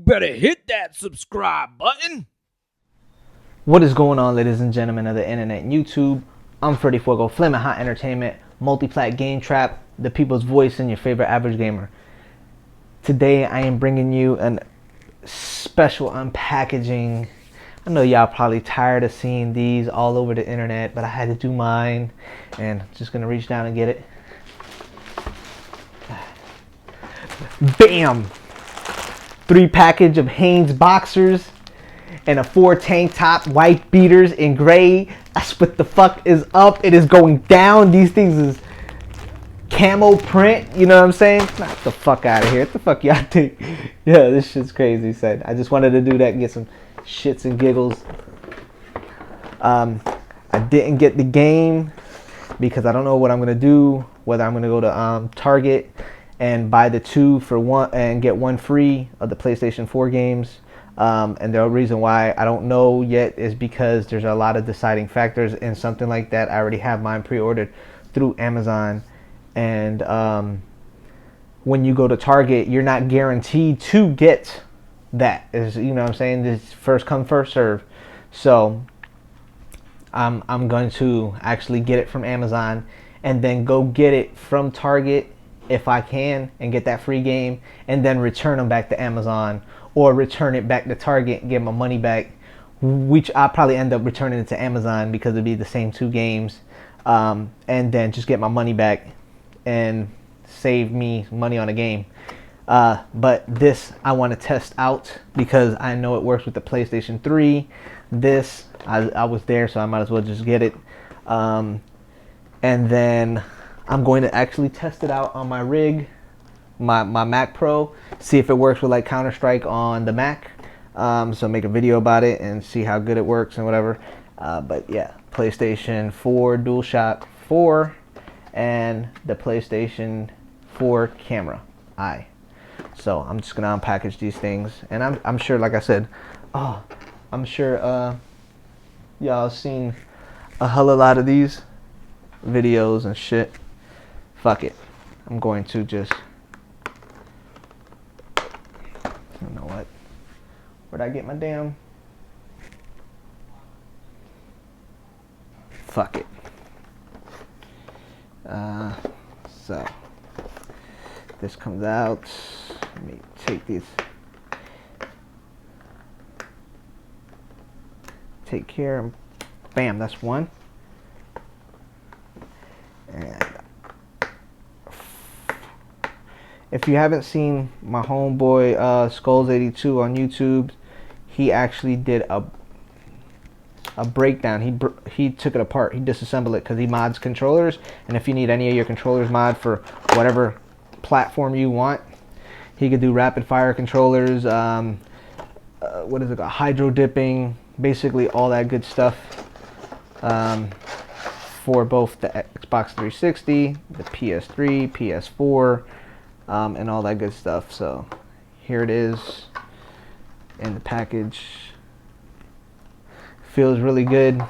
better hit that subscribe button. What is going on, ladies and gentlemen of the internet and YouTube? I'm Freddy Fuego, Flamin' Hot Entertainment, MultiPlatGameTrap, the people's voice and your favorite average gamer. Today I am bringing you a special unpackaging. I know y'all probably tired of seeing these all over the internet, but I had to do mine, and I'm just gonna reach down and get it. Bam! 3 package of Hanes boxers and a 4 tank top, white beaters in gray. That's what the fuck is up. It is going down. These things is camo print, you know what I'm saying? Knock the fuck out of here. What the fuck y'all think? Yeah, this shit's crazy, said. I just wanted to do that and get some shits and giggles. I didn't get the game because I don't know what I'm gonna do, whether I'm gonna go to Target and buy the 2 for 1 and get 1 free of the PlayStation 4 games. And the reason why I don't know yet is because there's a lot of deciding factors in something like that. I already have mine pre-ordered through Amazon, and when you go to Target, you're not guaranteed to get that. Is, you know what I'm saying? This first come first serve. So I'm going to actually get it from Amazon and then go get it from Target if I can and get that free game, and then return them back to Amazon, or return it back to Target and get my money back, which I'll probably end up returning it to Amazon because it'd be the same 2 games, and then just get my money back and save me money on a game. But this I want to test out because I know it works with the PlayStation 3. This I was there, so I might as well just get it, and then I'm going to actually test it out on my rig, my Mac Pro, see if it works with like Counter-Strike on the Mac. So make a video about it and see how good it works and whatever. But yeah, PlayStation 4 DualShock 4 and the PlayStation 4 camera eye. So I'm just gonna unpackage these things, and I'm sure, like I said, I'm sure y'all seen a hell of a lot of these videos and shit. Fuck it. I'm going to just, you know what? Where'd I get my damn? Fuck it. So this comes out. Let me take these. Take care. Bam, that's 1. And if you haven't seen my homeboy Skulls82 on YouTube, he actually did a breakdown. He took it apart. He disassembled it because he mods controllers. And if you need any of your controllers mod for whatever platform you want, he could do rapid fire controllers. What is it called? Hydro dipping. Basically all that good stuff for both the Xbox 360, the PS3, PS4. And all that good stuff. So here it is in the package. Feels really good.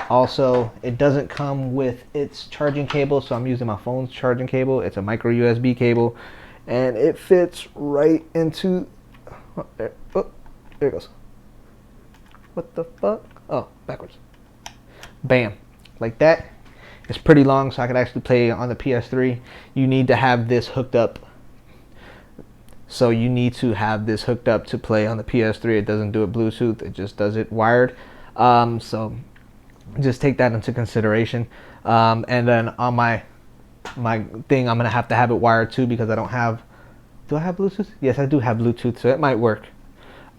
Also, it doesn't come with its charging cable, so I'm using my phone's charging cable. It's a micro USB cable, and it fits right into, there it goes. What the fuck? Oh, backwards. Bam, like that. It's pretty long, so I could actually play on the PS3. You need to have this hooked up. So you need to have this hooked up to play on the PS3. It doesn't do it Bluetooth. It just does it wired. So just take that into consideration. And then on my thing, I'm gonna have to have it wired too because I don't have. Do I have Bluetooth? Yes, I do have Bluetooth, so it might work.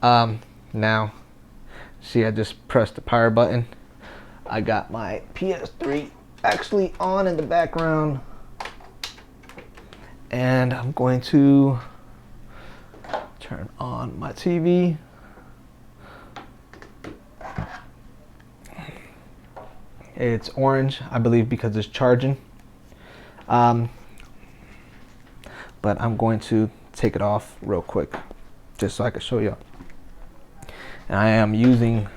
Now, see, I just pressed the power button. I got my PS3 actually on in the background, and I'm going to turn on my TV. It's orange, I believe, because it's charging, but I'm going to take it off real quick just so I can show you. And I am using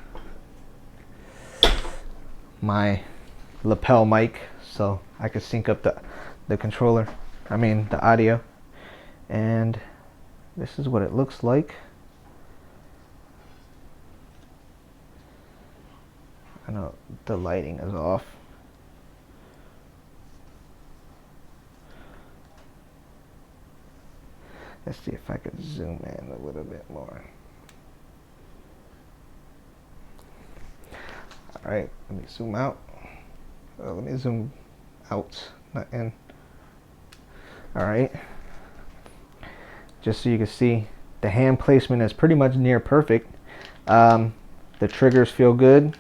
my lapel mic so I can sync up the controller, the audio. And this is what it looks like. I know the lighting is off. Let's see if I could zoom in a little bit more. All right, let me zoom out. Let me zoom out, not in. All right. Just so you can see, the hand placement is pretty much near perfect. The triggers feel good.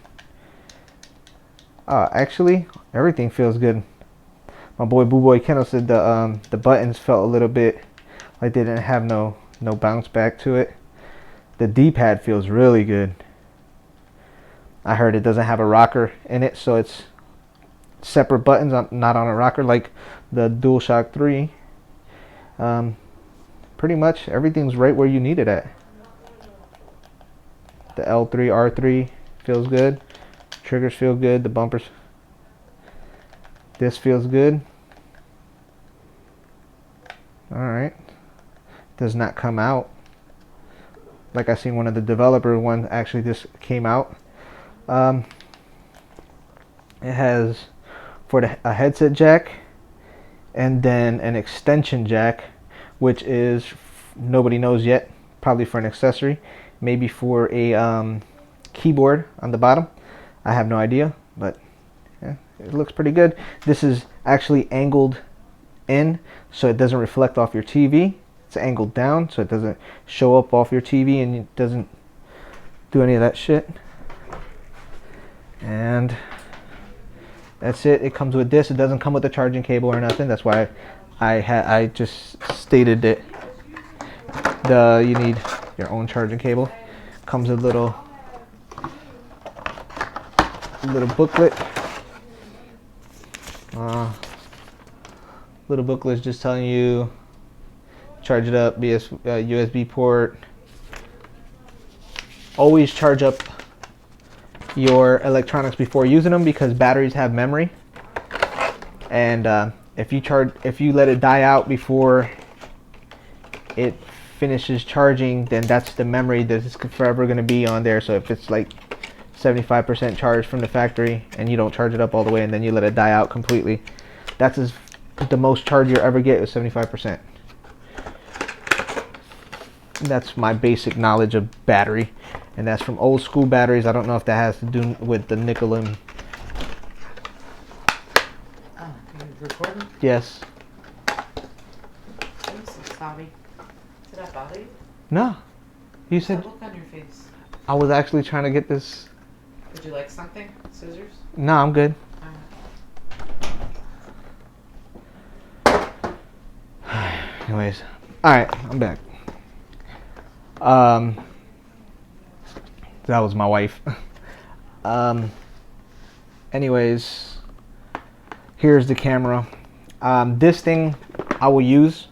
Actually, everything feels good. My boy Boo Boy Kendall said the buttons felt a little bit like they didn't have no bounce back to it. The D-pad feels really good. I heard it doesn't have a rocker in it, so it's separate buttons, not on a rocker like the DualShock 3. Pretty much everything's right where you need it at. The L3, R3 feels good. Triggers feel good. The bumpers. This feels good. Alright. Does not come out. Like I seen one of the developer one, actually this came out. It has for a headset jack and then an extension jack, which is nobody knows yet, probably for an accessory, maybe for a keyboard on the bottom. I have no idea, but yeah, it looks pretty good. This is actually angled in, so it doesn't reflect off your TV. It's angled down, so it doesn't show up off your TV and it doesn't do any of that shit. And that's it. It comes with this. It doesn't come with a charging cable or nothing. That's why I just stated that you need your own charging cable. Comes with a little booklet. Little booklet is just telling you charge it up, USB port. Always charge up your electronics before using them because batteries have memory, and if you let it die out before it finishes charging, then that's the memory that is forever going to be on there. So if it's like 75% charged from the factory and you don't charge it up all the way and then you let it die out completely, that's the most charge you'll ever get is 75%. That's my basic knowledge of battery, and that's from old school batteries. I don't know if that has to do with the nickel and... Oh, you recording? Yes. I'm so sorry. Did I bother you? No. You What's that said... look on your face? I was actually trying to get this... Would you like something? Scissors? No, I'm good. Anyways. Alright, I'm back. That was my wife. Anyways, here's the camera. This thing I will use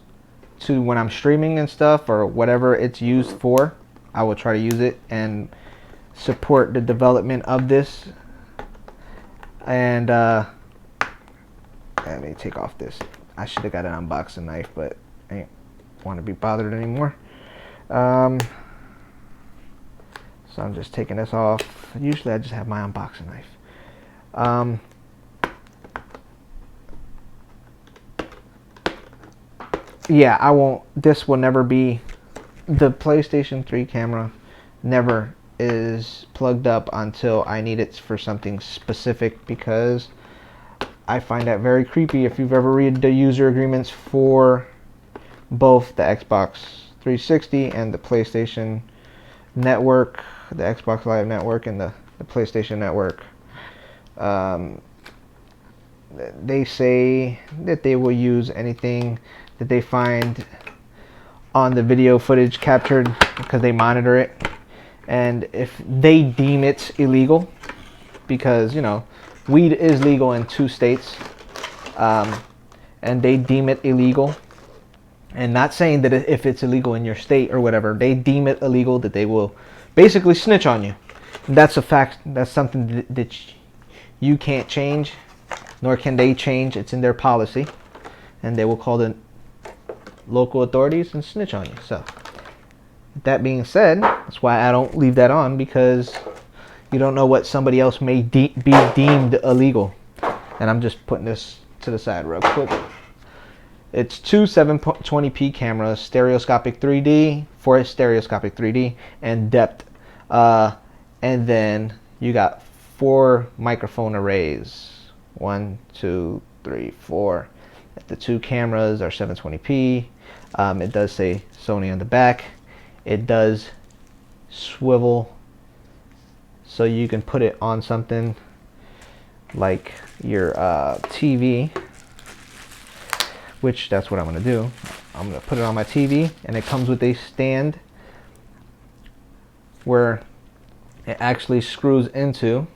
to when I'm streaming and stuff or whatever it's used for. I will try to use it and support the development of this. And let me take off this. I should have got an unboxing knife, but I ain't want to be bothered anymore. So I'm just taking this off. Usually I just have my unboxing knife. Yeah, I won't. This will never be. The PlayStation 3 camera never is plugged up until I need it for something specific, because I find that very creepy. If you've ever read the user agreements for both the Xbox 360 and the PlayStation Network, the Xbox Live Network and the PlayStation Network, they say that they will use anything that they find on the video footage captured, because they monitor it, and if they deem it's illegal, because, you know, weed is legal in 2 states, and they deem it illegal, and not saying that if it's illegal in your state or whatever, they deem it illegal, that they will basically snitch on you. And that's a fact. That's something that you can't change, nor can they change. It's in their policy, and they will call the local authorities and snitch on you. So that being said, that's why I don't leave that on, because You don't know what somebody else may be deemed illegal. And I'm just putting this to the side real quick. It's two 720p cameras, stereoscopic 3D, for stereoscopic 3D, and depth. And then you got 4 microphone arrays. 1, 2, 3, 4. The 2 cameras are 720p. It does say Sony on the back. It does swivel, so you can put it on something like your TV, which that's what I'm going to do. I'm going to put it on my TV, and it comes with a stand where it actually screws into,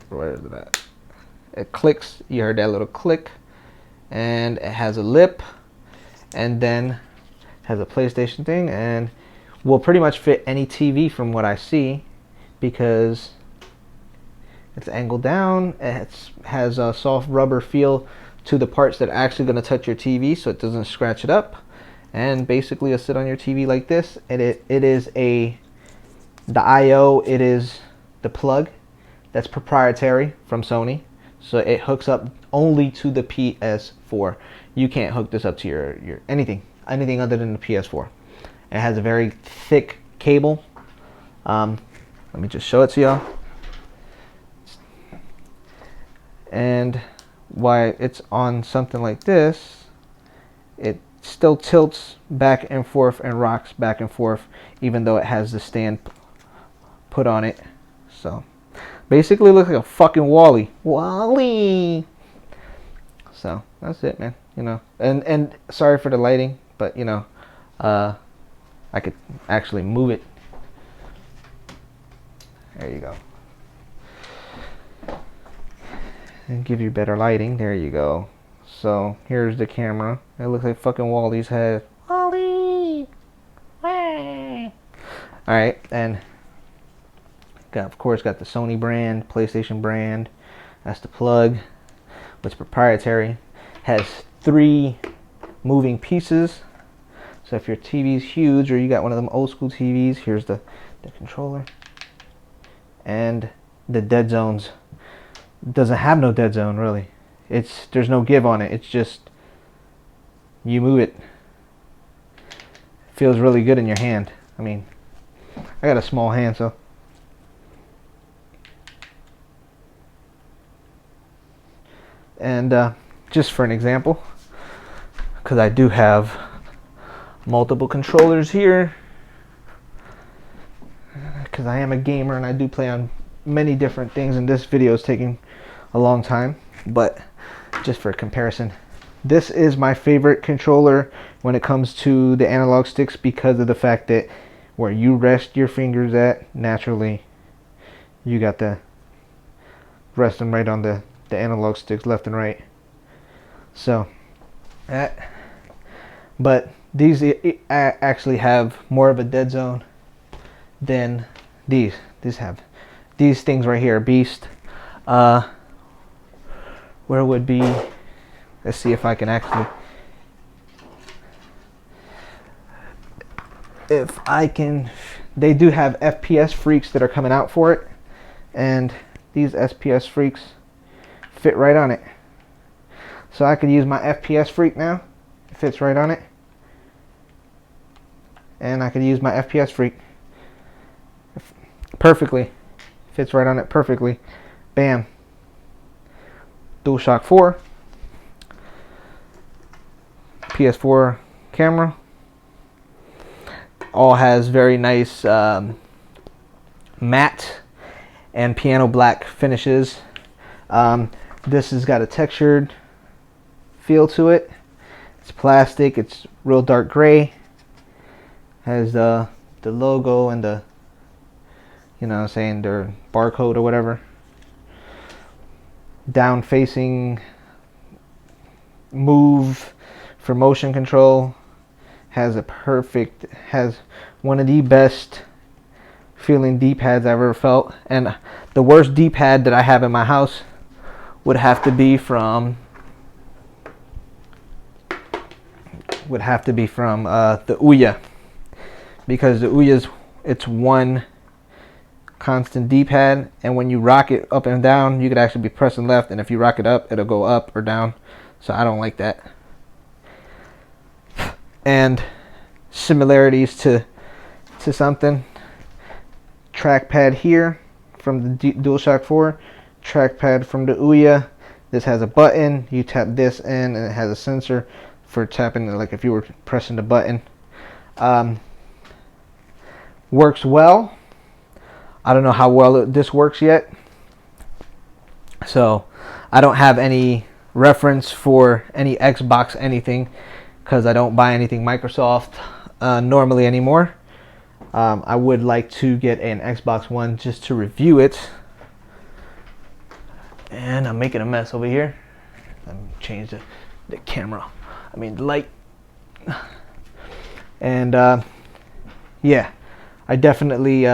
where is it at? It clicks, you heard that little click, and it has a lip, and then has a PlayStation thing, and will pretty much fit any TV from what I see, because it's angled down. It has a soft rubber feel to the parts that are actually going to touch your TV, so it doesn't scratch it up. And basically it'll sit on your TV like this. And it is the I/O, it is the plug that's proprietary from Sony, so it hooks up only to the PS4. You can't hook this up to your anything other than the PS4. It has a very thick cable. Let me just show it to y'all. And why it's on something like this, it still tilts back and forth and rocks back and forth, even though it has the stand put on it. So basically, it looks like a fucking Wally. So that's it, man. You know, and sorry for the lighting, but you know, I could actually move it. There you go. And give you better lighting. There you go. So here's the camera. It looks like fucking Wally's head. Wally! Alright, and of course got the Sony brand, PlayStation brand. That's the plug. It's proprietary. Has 3 moving pieces. So if your TV's huge, or you got one of them old school TVs, here's the controller. And the dead zones. Doesn't have no dead zone, really. There's no give on it. It's just you move it. Feels really good in your hand. I mean, I got a small hand, so and just for an example, because I do have multiple controllers here, because I am a gamer and I do play on many different things, and this video is taking a long time, but just for comparison, this is my favorite controller when it comes to the analog sticks, because of the fact that where you rest your fingers at, naturally you got to rest them right on the analog sticks, left and right. So but these actually have more of a dead zone than these have. These things right here, Beast, where would be, let's see if I can actually, they do have FPS freaks that are coming out for it, and these FPS freaks fit right on it. So I could use my FPS freak now, it fits right on it, and I could use my FPS freak perfectly, fits right on it perfectly. Bam. DualShock 4, PS4 camera, all has very nice matte and piano black finishes. This has got a textured feel to it. It's plastic, it's real dark gray, has the logo and the, you know what I'm saying, their barcode or whatever. Down facing move for motion control. Has one of the best feeling D-pads I've ever felt. And the worst D-pad that I have in my house would have to be from the Ouya, because the Ouya's, it's one constant D-pad, and when you rock it up and down, you could actually be pressing left, and if you rock it up, it'll go up or down. So I don't like that. And similarities to something, trackpad here from the DualShock 4, trackpad from the Ouya. This has a button, you tap this in, and it has a sensor for tapping, like if you were pressing the button. Works well. I don't know how well this works yet, so I don't have any reference for any Xbox anything, because I don't buy anything Microsoft normally anymore. I would like to get an Xbox One just to review it. And I'm making a mess over here. Let me change the camera. I mean the light. And yeah, I definitely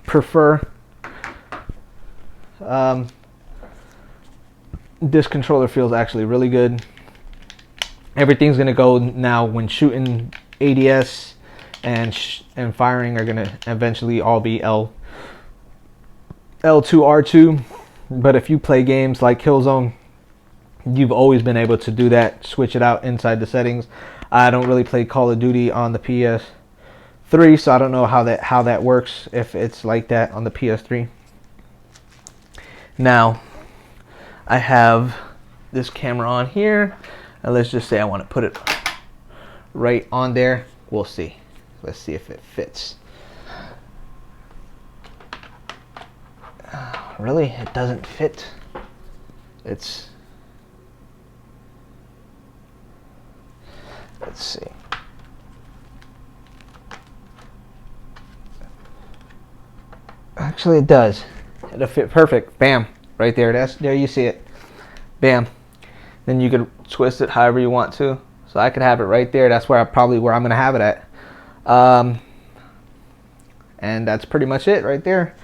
prefer this controller. Feels actually really good. Everything's gonna go now when shooting. ADS and firing are gonna eventually all be L2 R2. But if you play games like Killzone, you've always been able to do that, switch it out inside the settings. I don't really play Call of Duty on the PS3, so I don't know how that works, if it's like that on the PS3. Now I have this camera on here, and let's just say I want to put it right on there. We'll see. Let's see if it fits. Really, it doesn't fit. Let's see. Actually, it does. It'll fit perfect. Bam, right there. There you see it. Bam. Then you can twist it however you want to. So I could have it right there. That's where I'm gonna have it at. And that's pretty much it right there.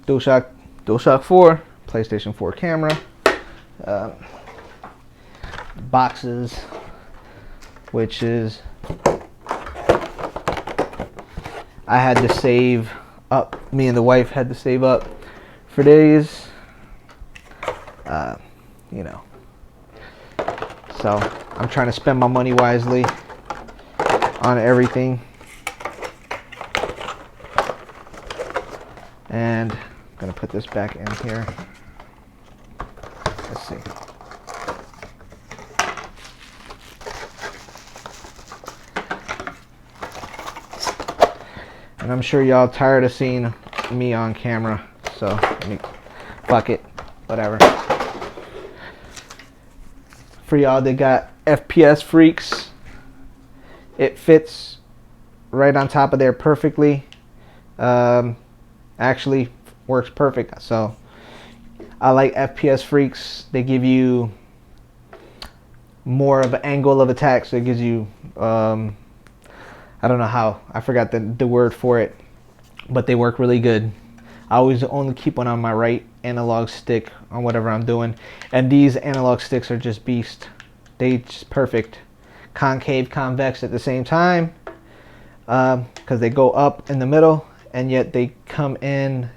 DualShock 4, PlayStation 4 camera, boxes, which is, I had to save up. Me and the wife had to save up for days. You know. So I'm trying to spend my money wisely on everything. And I'm gonna put this back in here. Let's see. And I'm sure y'all tired of seeing me on camera, so fuck it, whatever. For y'all that got FPS freaks, it fits right on top of there perfectly. Actually works perfect. So I like FPS freaks. They give you more of an angle of attack, so it gives you I don't know how, I forgot the word for it, but they work really good. I always only keep one on my right analog stick on whatever I'm doing, and these analog sticks are just beast. They just perfect, concave, convex at the same time, because they go up in the middle and yet they come in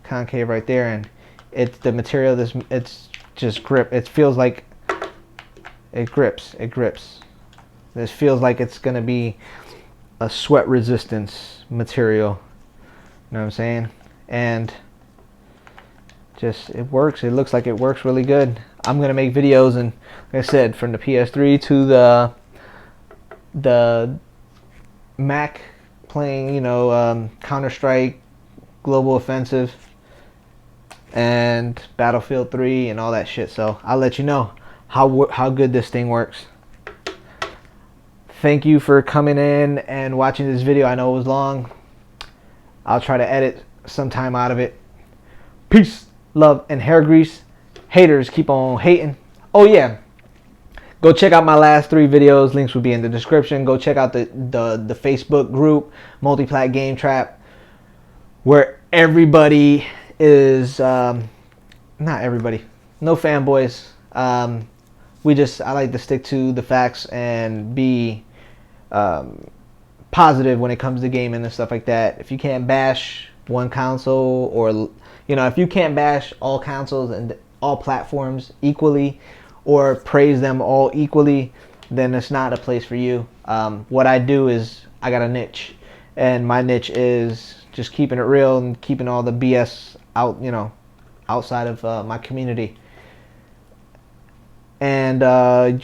concave right there, and it's the material. It's just grip. It feels like it grips. This feels like it's gonna be a sweat resistance material. You know what I'm saying? And just, it works. It looks like it works really good. I'm gonna make videos, and like I said, from the PS3 to the Mac, playing, you know, Counter-Strike, Global Offensive, and Battlefield 3 and all that shit. So I'll let you know how good this thing works. Thank you for coming in and watching this video. I know it was long. I'll try to edit some time out of it. Peace, love, and hair grease. Haters, keep on hating. Oh yeah, go check out my last 3 videos. Links will be in the description. Go check out the Facebook group, MultiPlatGameTrap, where everybody is, not everybody, no fanboys. I like to stick to the facts and be positive when it comes to gaming and stuff like that. If you can't bash one console, or if you can't bash all consoles and all platforms equally, or praise them all equally, then it's not a place for you. What I do is I got a niche, and my niche is just keeping it real and keeping all the BS out, outside of my community. And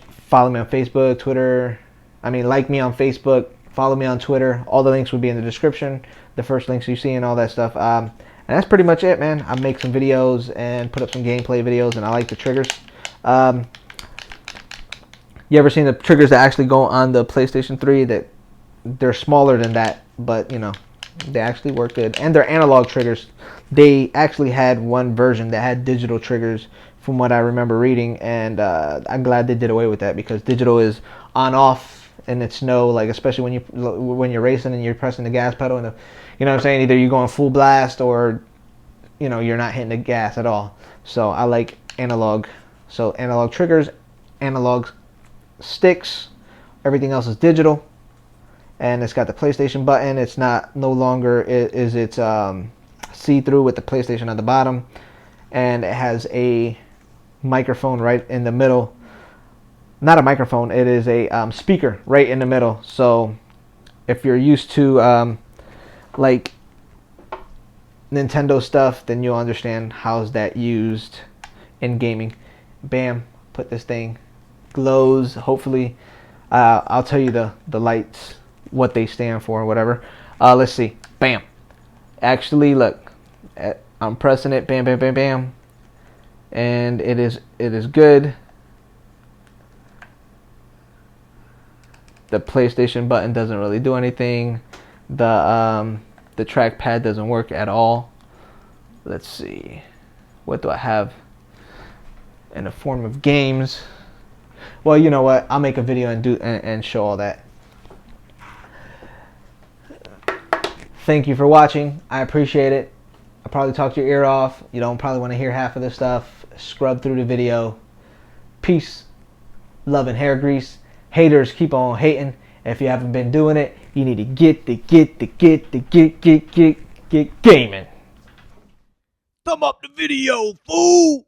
follow me on Facebook, Twitter. Like me on Facebook, follow me on Twitter. All the links will be in the description. The first links you see and all that stuff. And that's pretty much it, man. I make some videos and put up some gameplay videos, and I like the triggers. You ever seen the triggers that actually go on the PlayStation 3? That they're smaller than that, but they actually work good. And they're analog triggers. They actually had one version that had digital triggers, from what I remember reading, and I'm glad they did away with that, because digital is on off, and it's like, especially when you're racing and you're pressing the gas pedal, and you know what I'm saying, either you're going full blast or you're not hitting the gas at all. So I like analog. So analog triggers, analog sticks, everything else is digital, and it's got the PlayStation button. It's no longer is it's see-through with the PlayStation at the bottom, and it has a microphone right in the middle. Not a microphone, it is a speaker right in the middle. So if you're used to like Nintendo stuff, then you'll understand how's that used in gaming. Bam, put this thing, glows. Hopefully I'll tell you the lights, what they stand for or whatever. Let's see. Bam. Actually, look, I'm pressing it. Bam, bam, bam, bam. And it is good. The PlayStation button doesn't really do anything. The trackpad doesn't work at all. Let's see. What do I have in the form of games? Well, you know what? I'll make a video and show all that. Thank you for watching. I appreciate it. I probably talked your ear off. You don't probably want to hear half of this stuff. Scrub through the video. Peace, love, and hair grease. Haters, keep on hating. If you haven't been doing it, you need to get gaming. Thumb up the video, fool!